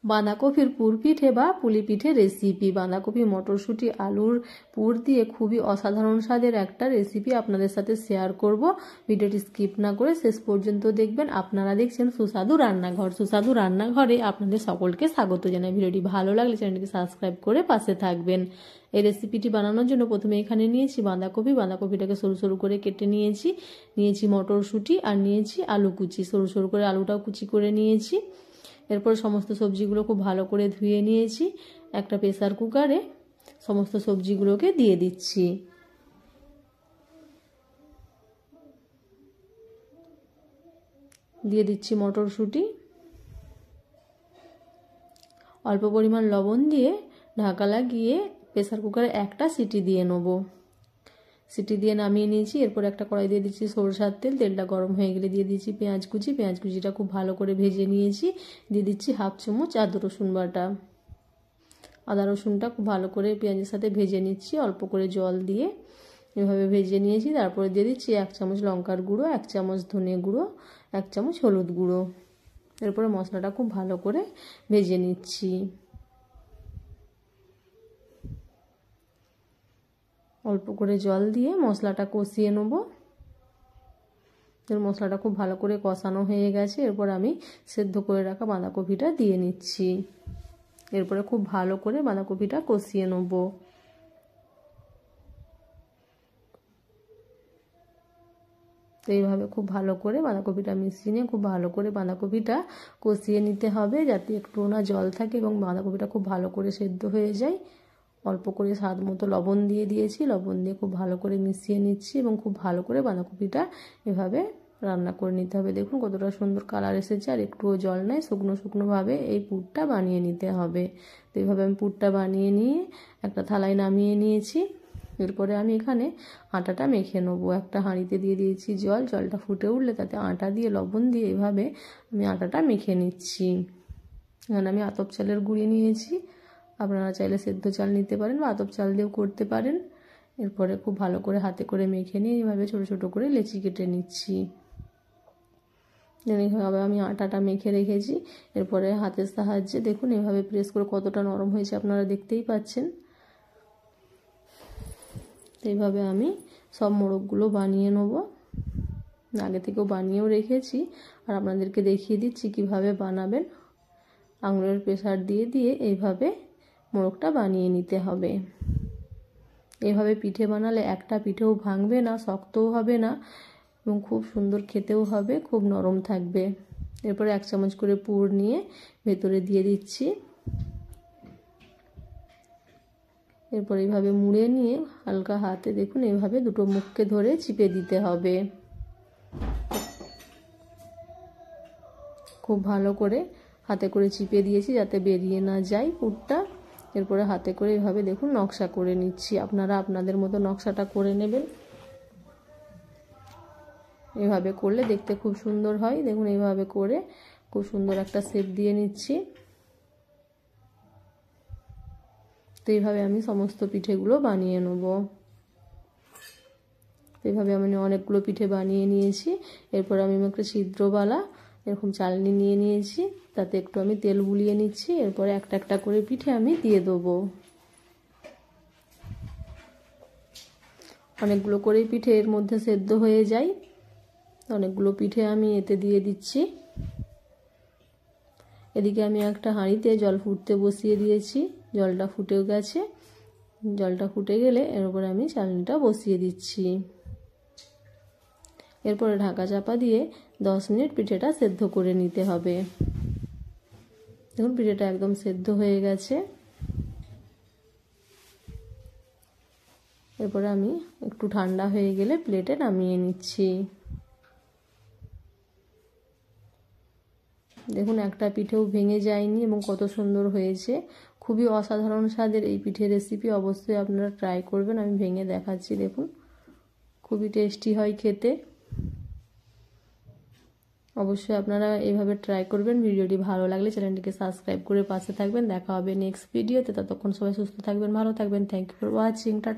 বাঁধাকপির পুর পিঠে বা পুলি পিঠে রেসিপি। বাঁধাকপি, মটরশুঁটি, আলুর পুর দিয়ে খুবই অসাধারণ স্বাদের একটা রেসিপি আপনাদের সাথে শেয়ার করব। ভিডিওটি স্কিপ না করে শেষ পর্যন্ত দেখবেন। আপনারা দেখছেন সুস্বাদু রান্নাঘর। সুস্বাদু রান্নাঘরে আপনাদের সকলকে স্বাগত জানাই। ভিডিওটি ভালো লাগলে চ্যানেলটিকে সাবস্ক্রাইব করে পাশে থাকবেন। এই রেসিপিটি বানানোর জন্য প্রথমে এখানে নিয়েছি বাঁধাকপি। বাঁধাকপিটাকে সরু সরু করে কেটে নিয়েছি মটরশুঁটি আর নিয়েছি আলু কুচি। সরু সরু করে আলুটাও কুচি করে নিয়েছি। এরপর সমস্ত সবজিগুলো খুব ভালো করে ধুয়ে নিয়েছি। একটা প্রেসার কুকারে সমস্ত সবজিগুলোকে দিয়ে দিচ্ছি। দিয়ে দিচ্ছি মটরশুঁটি, অল্প পরিমাণ লবণ দিয়ে ঢাকা লাগিয়ে প্রেসার কুকারে একটা সিটি দিয়ে নেব। সিটি দিয়ে নামিয়ে নিয়েছি। এরপর একটা কড়াই দিয়ে দিচ্ছি সরষের তেল। তেলটা গরম হয়ে গেলে দিয়ে দিচ্ছি পেঁয়াজ কুচি। পেঁয়াজ কুচিটা খুব ভালো করে ভেজে নিয়েছি। দিয়ে দিচ্ছি হাফ চামচ আদা রসুন বাটা। আদা রসুনটা খুব ভালো করে পেঁয়াজের সাথে ভেজে নিচ্ছি অল্প করে জল দিয়ে। এভাবে ভেজে নিয়েছি। তারপরে দিয়ে দিচ্ছি 1 চামচ লঙ্কার গুঁড়ো, 1 চামচ ধনে গুঁড়ো, 1 চামচ হলুদ গুঁড়ো। এরপরে মশলাটা খুব ভালো করে ভেজে নিচ্ছি। অল্প করে জল দিয়ে মশলাটা কষিয়ে নেব। মশলাটা খুব ভালো করে কষানো হয়ে গেছে। এরপর আমি সেদ্ধ করে রাখা বাঁধাকপিটা দিয়ে নিচ্ছি। এরপরে খুব ভালো করে বাঁধাকপিটা কষিয়ে নেব। তো এইভাবে খুব ভালো করে বাঁধাকপিটা মিশিয়ে নিয়ে খুব ভালো করে বাঁধাকপিটা কষিয়ে নিতে হবে, যাতে একটু না জল থাকে এবং বাঁধাকপিটা খুব ভালো করে সেদ্ধ হয়ে যায়। অল্প করে স্বাদ মতো লবণ দিয়ে দিয়েছি। লবণ দিয়ে খুব ভালো করে মিশিয়ে নিচ্ছি এবং খুব ভালো করে বাঁধাকপিটা এভাবে রান্না করে নিতে হবে। দেখুন কতটা সুন্দর কালার এসেছে, আর একটুও জল নেই। শুকনো শুকনোভাবে এই পুরটা বানিয়ে নিতে হবে। তো এইভাবে আমি পুরটা বানিয়ে নিয়ে একটা থালায় নামিয়ে নিয়েছি। এরপরে আমি এখানে আটাটা মেখে নেবো। একটা হাঁড়িতে দিয়ে দিয়েছি জল। জলটা ফুটে উঠলে তাতে আটা দিয়ে লবণ দিয়ে এভাবে আমি আটাটা মেখে নিচ্ছি। এখানে আমি আতপ চালের গুঁড়ি নিয়েছি। আপনারা চাইলে সেদ্ধ চাল নিতে পারেন বা আতপ চাল দিয়েও করতে পারেন। এরপরে খুব ভালো করে হাতে করে মেখে নিয়ে এইভাবে ছোটো ছোটো করে লেচি কেটে নিচ্ছি। এইভাবে আমি আটাটা মেখে রেখেছি। এরপরে হাতের সাহায্যে দেখুন এভাবে প্রেস করে কতটা নরম হয়েছে আপনারা দেখতেই পাচ্ছেন। এইভাবে আমি সব মোড়কগুলো বানিয়ে নেব। আগে থেকেও বানিয়েও রেখেছি, আর আপনাদেরকে দেখিয়ে দিচ্ছি কিভাবে বানাবেন। আঙুলের প্রেসার দিয়ে দিয়ে এইভাবে মোড়কটা বানিয়ে নিতে হবে। এইভাবে পিঠে বানালে একটা পিঠেও ভাঙবে না, শক্তও হবে না এবং খুব সুন্দর খেতেও হবে, খুব নরম থাকবে। এরপরে 1 চামচ করে পুর নিয়ে ভেতরে দিয়ে দিচ্ছি। এরপর এইভাবে মুড়ে নিয়ে হালকা হাতে দেখুন এইভাবে দুটো মুখকে ধরে চিপে দিতে হবে। খুব ভালো করে হাতে করে চিপে দিয়েছি যাতে বেরিয়ে না যায় পুরটা। এরপরে হাতে করে এইভাবে দেখুন নকশা করে নিচ্ছি। আপনারা আপনাদের মতো নকশাটা করে নেবেন। এভাবে করলে দেখতে খুব সুন্দর হয়। দেখুন এইভাবে করে খুব সুন্দর একটা শেপ দিয়ে নিচ্ছি। তো এইভাবে আমি সমস্ত পিঠেগুলো বানিয়ে নেব। এইভাবে আমি অনেকগুলো পিঠে বানিয়ে নিয়েছি। এরপর আমি একটা ছিদ্রওয়ালা এরকম চালনি নিয়ে নিয়েছি, তাতে একটু আমি তেল বুলিয়ে নিচ্ছি। এরপরে একটা একটা করে পিঠে আমি দিয়ে দেবো। অনেকগুলো করেই পিঠে এর মধ্যে সেদ্ধ হয়ে যায়। অনেকগুলো পিঠে আমি এতে দিয়ে দিচ্ছি। এদিকে আমি একটা হাঁড়িতে জল ফুটতে বসিয়ে দিয়েছি। জলটা ফুটেও গেছে। জলটা ফুটে গেলে এর উপরে আমি চালনিটা বসিয়ে দিচ্ছি। এরপরে ঢাকা চাপা দিয়ে 10 মিনিট পিঠেটা সেদ্ধ করে নিতে হবে। দেখুন পিঠেটা একদম সেদ্ধ হয়ে গেছে। এরপরে আমি একটু ঠান্ডা হয়ে গেলে প্লেটে নামিয়ে নিচ্ছি। দেখুন একটা পিঠেও ভেঙে যায়নি এবং কত সুন্দর হয়েছে। খুবই অসাধারণ স্বাদের এই পিঠে রেসিপি অবশ্যই আপনারা ট্রাই করবেন। আমি ভেঙে দেখাচ্ছি, দেখুন খুবই টেস্টি হয় খেতে। অবশ্যই আপনারা এইভাবে ট্রাই করবেন। ভিডিওটি ভালো লাগলে চ্যানেলটিকে সাবস্ক্রাইব করে পাশে থাকবেন। দেখা হবে নেক্সট ভিডিওতে। ততক্ষণ সবাই সুস্থ থাকবেন, ভালো থাকবেন। Thank you for watching. Tata.